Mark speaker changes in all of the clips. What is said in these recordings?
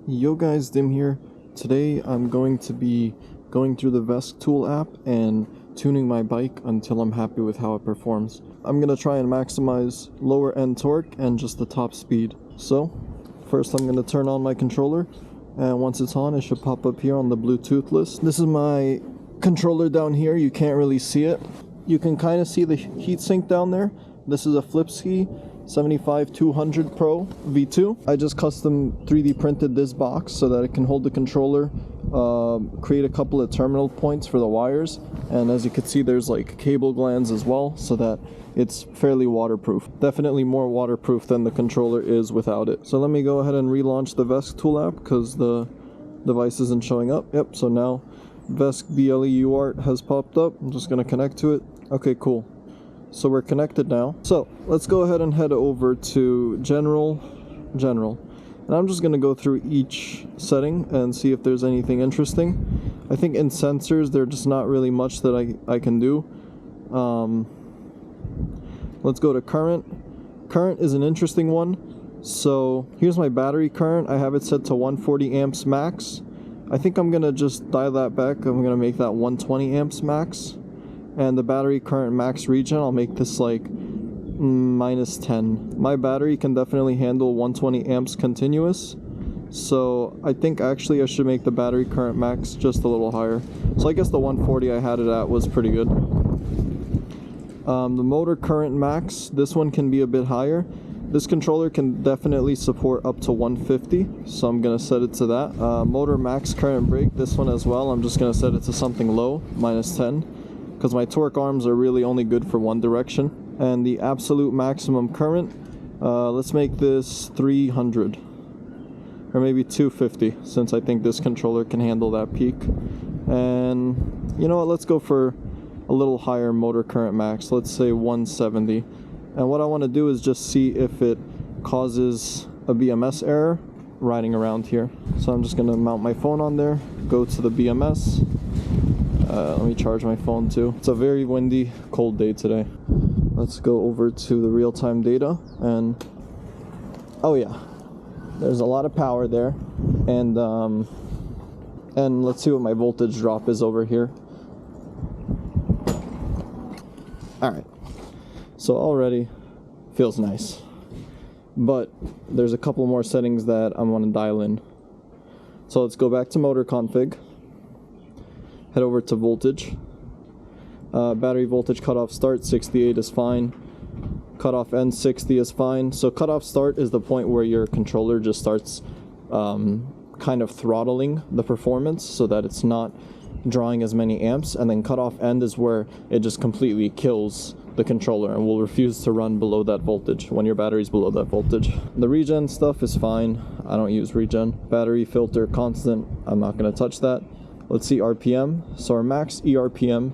Speaker 1: Yo guys, Dim here. Today I'm going to be going through the VESC tool app and tuning my bike until I'm happy with how it performs. I'm going to try and maximize lower end torque and just the top speed. So, first I'm going to turn on my controller, and once it's on it should pop up here on the Bluetooth list. This is my controller down here. You can't really see it. You can kind of see the heatsink down there. This is a Flipsky 75-200 Pro V2. I just custom 3D printed this box so that it can hold the controller, create a couple of terminal points for the wires, and as you can see there's like cable glands as well, so that it's fairly waterproof. Definitely more waterproof than the controller is without it. So let me go ahead and relaunch the VESC tool app because the device isn't showing up. Yep, so now VESC BLE art has popped up. I'm just going to connect to it. Okay, cool. So we're connected now. So let's go ahead and head over to general, and I'm just going to go through each setting and see if there's anything interesting. I think in sensors there's just not really much that I can do. Let's go to current. Current is an interesting one. So here's my battery current. I have it set to 140 amps max. I think I'm going to just dial that back. I'm going to make that 120 amps max. And the battery current max region, I'll make this like -10. My battery can definitely handle 120 amps continuous, so I think actually I should make the battery current max just a little higher. So I guess the 140 I had it at was pretty good. The motor current max, this one can be a bit higher. This controller can definitely support up to 150, so I'm going to set it to that. Motor max current brake, this one as well, I'm just going to set it to something low, -10. Because my torque arms are really only good for one direction. And the absolute maximum current, let's make this 300 or maybe 250, since I think this controller can handle that peak. And you know what, let's go for a little higher motor current max, let's say 170. And what I want to do is just see if it causes a BMS error riding around here. So I'm just going to mount my phone on there, go to the BMS. Let me charge my phone too. It's a very windy, cold day today. Let's go over to the real-time data, and oh yeah, there's a lot of power there, and let's see what my voltage drop is over here. Alright, so already feels nice, but there's a couple more settings that I want to dial in. So let's go back to motor config. Head over to voltage. Battery voltage cutoff start 68 is fine. Cutoff end 60 is fine. So cutoff start is the point where your controller just starts kind of throttling the performance so that it's not drawing as many amps. And then cutoff end is where it just completely kills the controller and will refuse to run below that voltage when your battery's below that voltage. The regen stuff is fine. I don't use regen. Battery filter constant. I'm not going to touch that. Let's see RPM. So our max ERPM,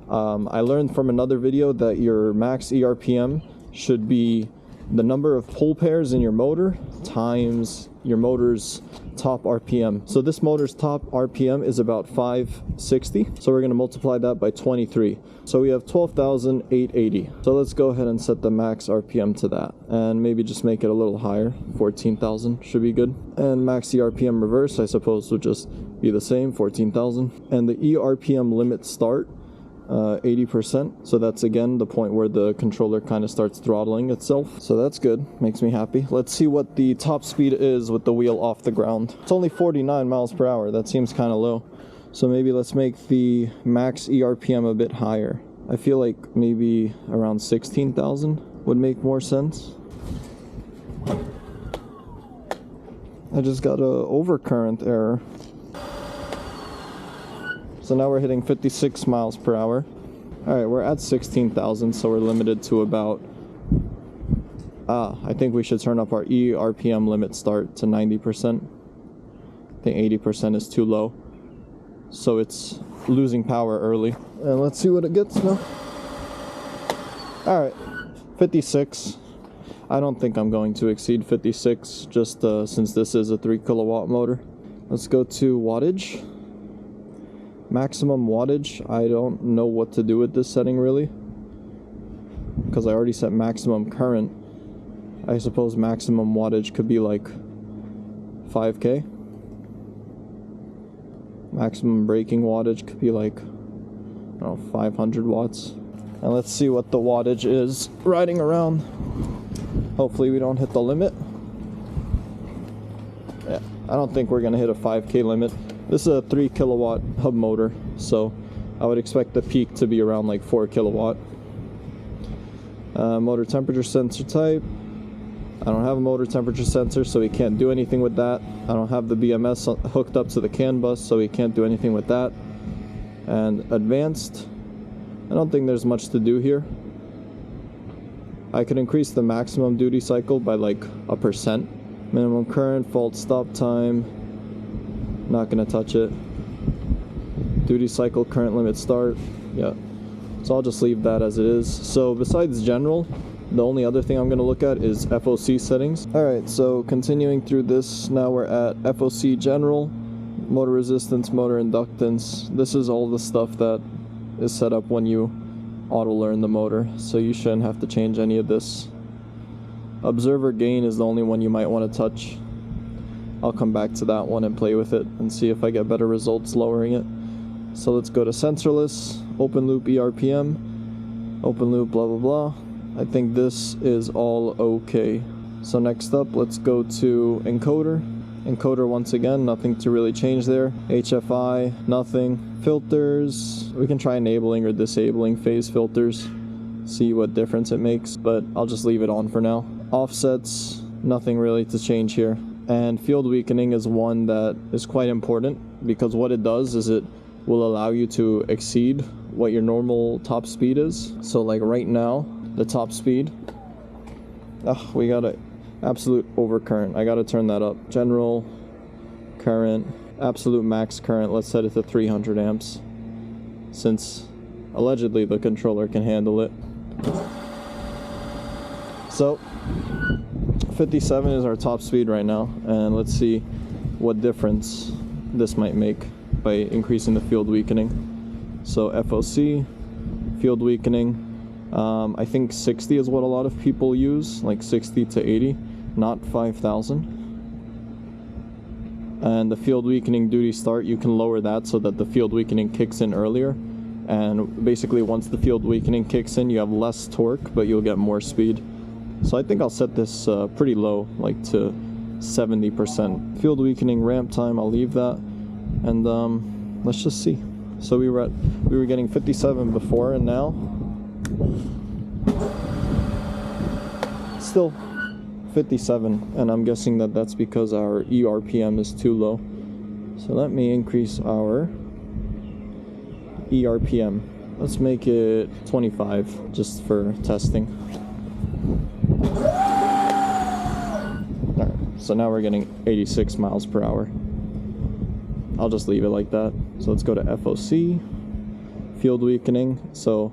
Speaker 1: I learned from another video that your max ERPM should be the number of pole pairs in your motor times your motor's top RPM. So this motor's top RPM is about 560. So we're going to multiply that by 23. So we have 12,880. So let's go ahead and set the max RPM to that. And maybe just make it a little higher. 14,000 should be good. And max ERPM reverse, I suppose, would just be the same, 14,000. And the ERPM limit start, 80%. So that's again the point where the controller kind of starts throttling itself. So that's good, makes me happy. Let's see what the top speed is with the wheel off the ground. It's only 49 miles per hour. That seems kind of low. So maybe let's make the max ERPM a bit higher. I feel like maybe around 16,000 would make more sense. I just got a overcurrent error. So now we're hitting 56 miles per hour. Alright, we're at 16,000, so we're limited to about... I think we should turn up our ERPM limit start to 90%. I think 80% is too low. So it's losing power early. And let's see what it gets now. Alright, 56. I don't think I'm going to exceed 56, just since this is a 3 kilowatt motor. Let's go to wattage. Maximum wattage, I don't know what to do with this setting really, because I already set maximum current. I suppose maximum wattage could be like 5K. Maximum braking wattage could be like, I don't know, 500 watts. And let's see what the wattage is riding around. Hopefully we don't hit the limit. Yeah, I don't think we're gonna hit a 5K limit. This is a 3 kilowatt hub motor, so I would expect the peak to be around like 4 kilowatt. Motor temperature sensor type. I don't have a motor temperature sensor, so we can't do anything with that. I don't have the BMS hooked up to the CAN bus, so we can't do anything with that. And advanced, I don't think there's much to do here. I could increase the maximum duty cycle by like 1%. Minimum current, fault stop time, not gonna touch it. Duty cycle, current limit start, yeah. So I'll just leave that as it is. So besides general, the only other thing I'm gonna look at is FOC settings. All right, so continuing through this, now we're at FOC general, motor resistance, motor inductance. This is all the stuff that is set up when you auto learn the motor, so you shouldn't have to change any of this. Observer gain is the only one you might want to touch. I'll come back to that one and play with it and see if I get better results lowering it. So let's go to sensorless, open loop ERPM, open loop blah blah blah. I think this is all okay. So next up, let's go to encoder. Encoder, once again, nothing to really change there. HFI, nothing. Filters, we can try enabling or disabling phase filters, see what difference it makes, but I'll just leave it on for now. Offsets, nothing really to change here. And field weakening is one that is quite important, because what it does is it will allow you to exceed what your normal top speed is. So like right now, the top speed, we got an absolute overcurrent. I gotta turn that up. General current, absolute max current, let's set it to 300 amps, since allegedly the controller can handle it. So 57 is our top speed right now, and let's see what difference this might make by increasing the field weakening. So FOC, field weakening, I think 60 is what a lot of people use, like 60 to 80, not 5,000. And the field weakening duty start, you can lower that so that the field weakening kicks in earlier. And basically once the field weakening kicks in, you have less torque, but you'll get more speed. So I think I'll set this pretty low, like to 70%. Field weakening ramp time, I'll leave that. And let's just see. So we were getting 57 before, and now still 57, and I'm guessing that that's because our ERPM is too low. So let me increase our ERPM. Let's make it 25 just for testing. Alright, so now we're getting 86 miles per hour. I'll just leave it like that. So let's go to FOC, field weakening. So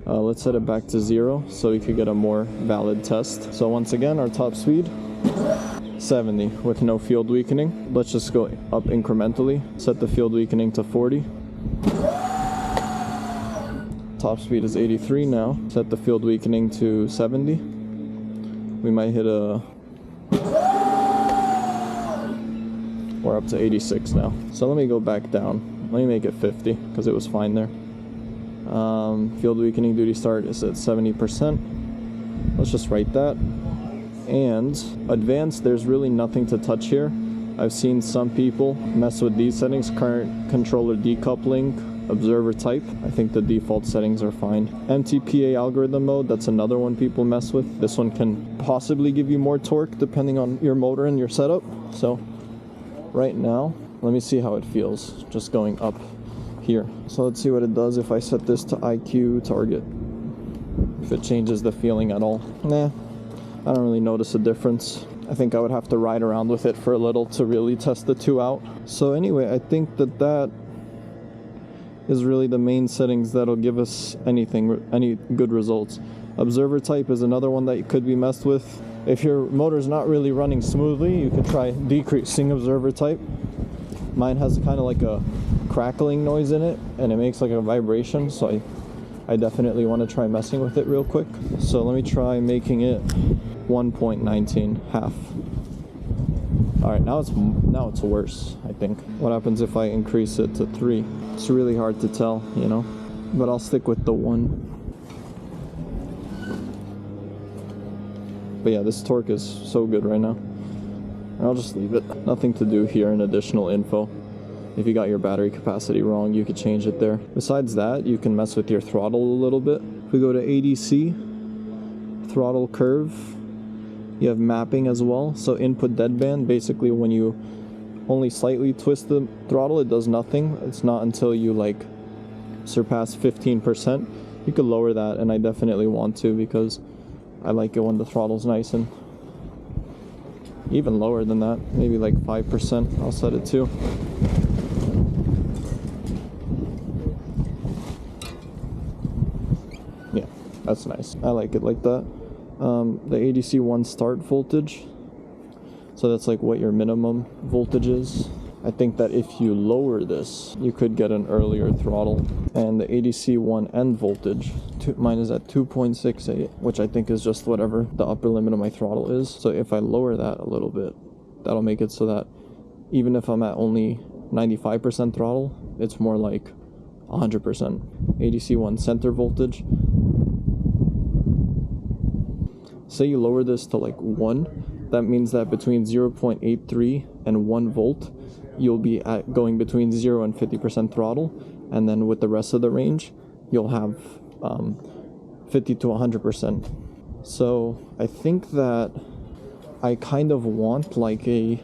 Speaker 1: let's set it back to 0 so we could get a more valid test. So once again, our top speed, 70 with no field weakening. Let's just go up incrementally. Set the field weakening to 40. Top speed is 83 now. Set the field weakening to 70. We might hit a... We're up to 86 now. So let me go back down. Let me make it 50 because it was fine there. Field weakening duty start is at 70%. Let's just write that. And advanced, there's really nothing to touch here. I've seen some people mess with these settings: current controller decoupling, observer type. I think the default settings are fine. MTPA algorithm mode, that's another one people mess with. This one can possibly give you more torque depending on your motor and your setup. So right now, let me see how it feels just going up here. So let's see what it does if I set this to IQ target, if it changes the feeling at all. Nah, I don't really notice a difference. I think I would have to ride around with it for a little to really test the two out. So anyway, I think that is really the main settings that'll give us any good results. Observer type is another one that could be messed with. If your motor's not really running smoothly, you could try decreasing observer type. Mine has kind of like a crackling noise in it, and it makes like a vibration, so I definitely want to try messing with it real quick. So let me try making it 1.19, half. All right, now it's worse, I think. What happens if I increase it to 3? It's really hard to tell, you know, but I'll stick with the 1. But yeah, this torque is so good right now. I'll just leave it. Nothing to do here in additional info. If you got your battery capacity wrong, you could change it there. Besides that, you can mess with your throttle a little bit. If we go to ADC, throttle curve, you have mapping as well. So input deadband, basically when you only slightly twist the throttle, it does nothing. It's not until you like surpass 15%. You could lower that, and I definitely want to because I like it when the throttle's nice and even lower than that, maybe like 5%. I'll set it to. Yeah, that's nice. I like it like that. The ADC 1 start voltage, so that's like what your minimum voltage is. I think that if you lower this, you could get an earlier throttle. And the ADC 1 end voltage, mine is at 2.68, which I think is just whatever the upper limit of my throttle is. So if I lower that a little bit, that'll make it so that even if I'm at only 95% throttle, it's more like 100%. ADC 1 center voltage. Say you lower this to like 1, that means that between 0.83 and 1 volt, you'll be at going between 0 and 50% throttle, and then with the rest of the range, you'll have 50 to 100%. So I think that I kind of want like I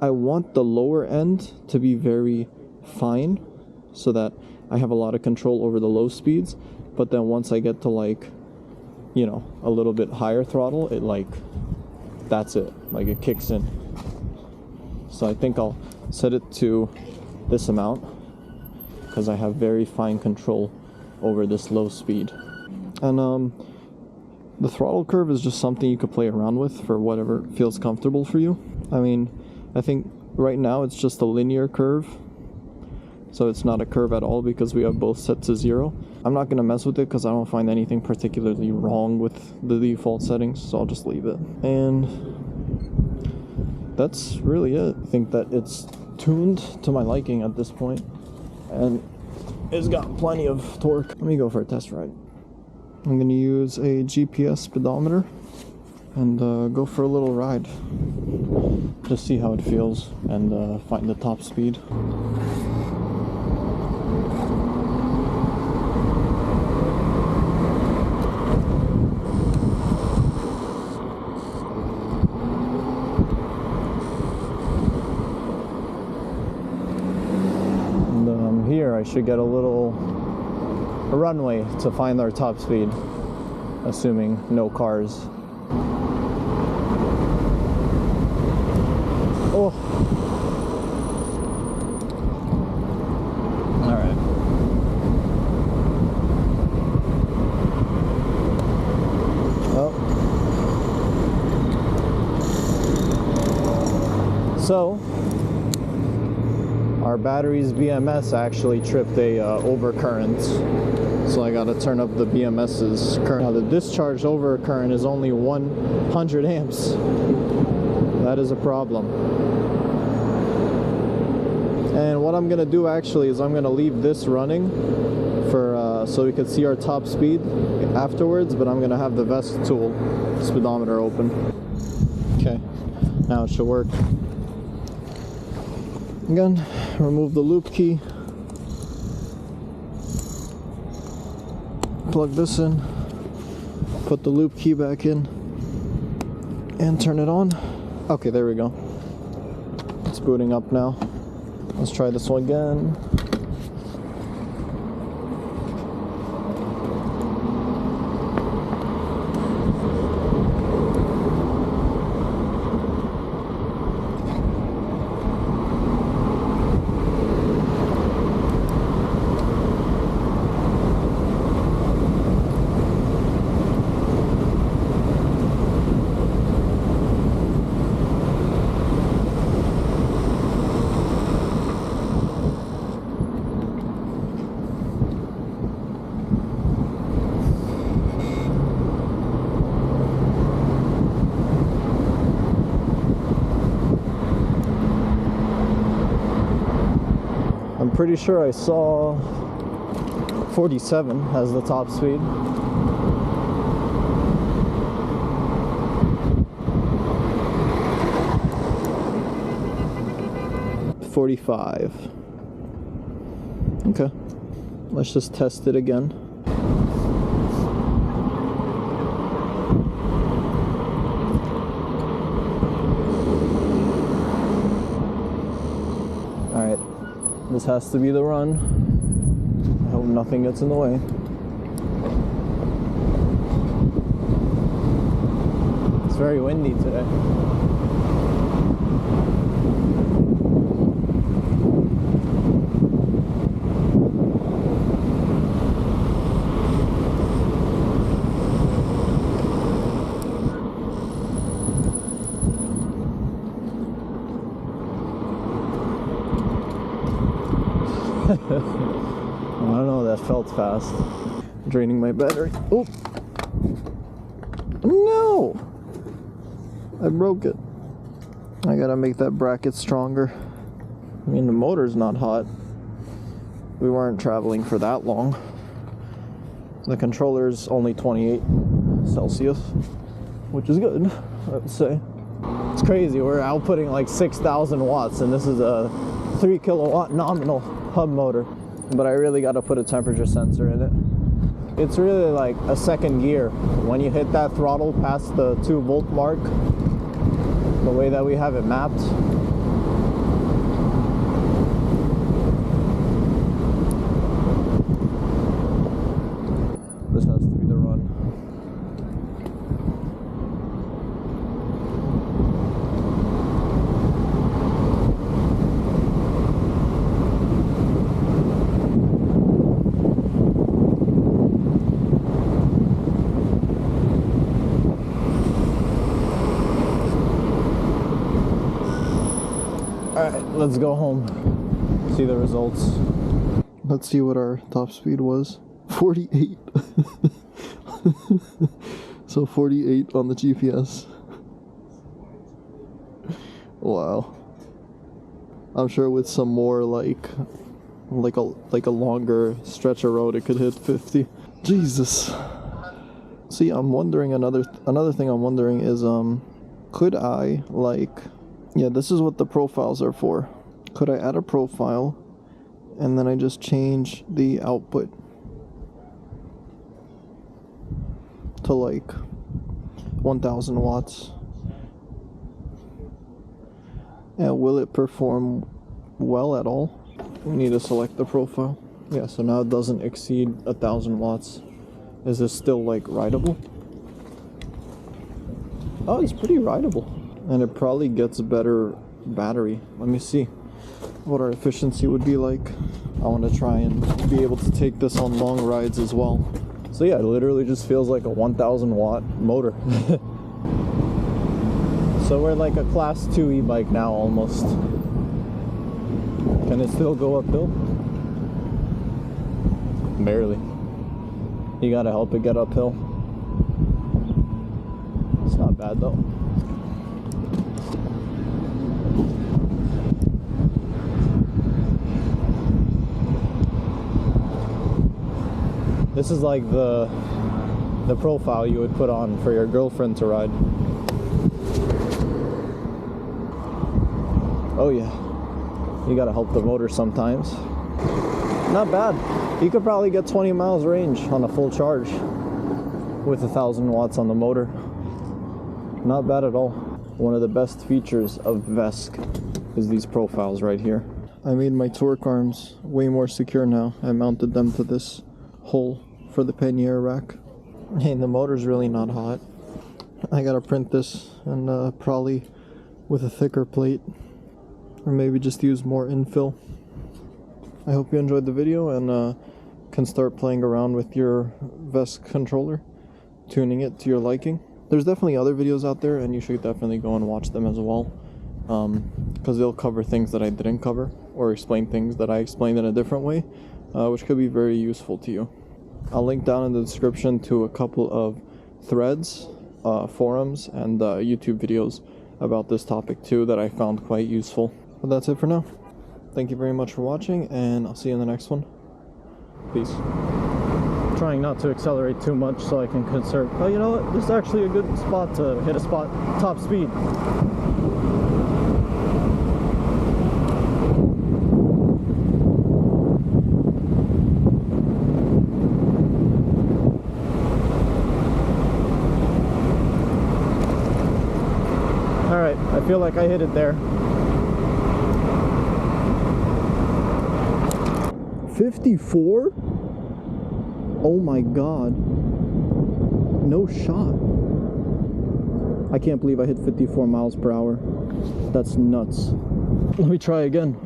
Speaker 1: want the lower end to be very fine, so that I have a lot of control over the low speeds, but then once I get to like, you know, a little bit higher throttle, it like, that's it, like it kicks in. So I think I'll set it to this amount because I have very fine control over this low speed. And the throttle curve is just something you could play around with for whatever feels comfortable for you. I mean, I think right now it's just a linear curve, so it's not a curve at all because we have both set to 0. I'm not going to mess with it because I don't find anything particularly wrong with the default settings, so I'll just leave it. And that's really it. I think that it's tuned to my liking at this point, and it's got plenty of torque. Let me go for a test ride. I'm going to use a GPS speedometer and go for a little ride. Just see how it feels and find the top speed. Here I should get a runway to find our top speed, assuming no cars. Oh, all right. Oh, so our battery's BMS actually tripped a overcurrent, so I gotta turn up the BMS's current. Now the discharge overcurrent is only 100 amps. That is a problem. And what I'm gonna do actually is I'm gonna leave this running for so we can see our top speed afterwards, but I'm gonna have the VESC tool speedometer open. Okay, now it should work. Again, remove the loop key, plug this in, put the loop key back in, and turn it on. Okay, there we go. It's booting up now. Let's try this one again. pretty sure I saw 47 as the top speed. 45. Okay, let's just test it again. Alright, this has to be the run. I hope nothing gets in the way. It's very windy today. I don't know, that felt fast. Draining my battery. Oh! No! I broke it. I gotta make that bracket stronger. I mean, the motor's not hot. We weren't traveling for that long. The controller's only 28 Celsius, which is good, I would say. It's crazy, we're outputting like 6,000 watts, and this is a 3 kilowatt nominal hub motor, but I really got to put a temperature sensor in it. It's really like a second gear. When you hit that throttle past the 2 volt mark, the way that we have it mapped, this has to be the run. Alright, let's go home, see the results. Let's see what our top speed was. 48. So 48 on the GPS. Wow. I'm sure with some more like a longer stretch of road it could hit 50. Jesus. See, I'm wondering another thing I'm wondering is could I yeah, this is what the profiles are for. Could I add a profile and then I just change the output to like 1000 watts? And will it perform well at all? We need to select the profile. Yeah, so now it doesn't exceed 1000 watts. Is this still like rideable? Oh, it's pretty rideable. And it probably gets a better battery. Let me see what our efficiency would be like. I want to try and be able to take this on long rides as well. So yeah, it literally just feels like a 1000 watt motor. So we're like a class 2 e-bike now almost. Can it still go uphill? Barely. You gotta help it get uphill. It's not bad though. This is like the profile you would put on for your girlfriend to ride. Oh yeah, you gotta help the motor sometimes. Not bad. You could probably get 20 miles range on a full charge with 1000 watts on the motor. Not bad at all. One of the best features of VESC is these profiles right here. I made my torque arms way more secure now. I mounted them to this hole for the pannier rack. Hey, the motor's really not hot. I gotta print this and probably with a thicker plate, or maybe just use more infill. I hope you enjoyed the video and can start playing around with your VESC controller, tuning it to your liking. There's definitely other videos out there and you should definitely go and watch them as well, because they'll cover things that I didn't cover or explain things that I explained in a different way, which could be very useful to you. I'll link down in the description to a couple of threads, forums, and YouTube videos about this topic too that I found quite useful. But that's it for now. thank you very much for watching, and I'll see you in the next one. Peace. Trying not to accelerate too much so I can conserve. Oh, you know what? This is actually a good spot to hit a top speed. Alright, I feel like I hit it there. 54? Oh my god. No shot. I can't believe I hit 54 miles per hour. That's nuts. Let me try again.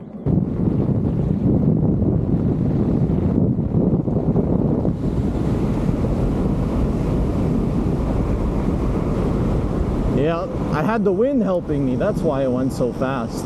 Speaker 1: Yeah, I had the wind helping me. That's why it went so fast.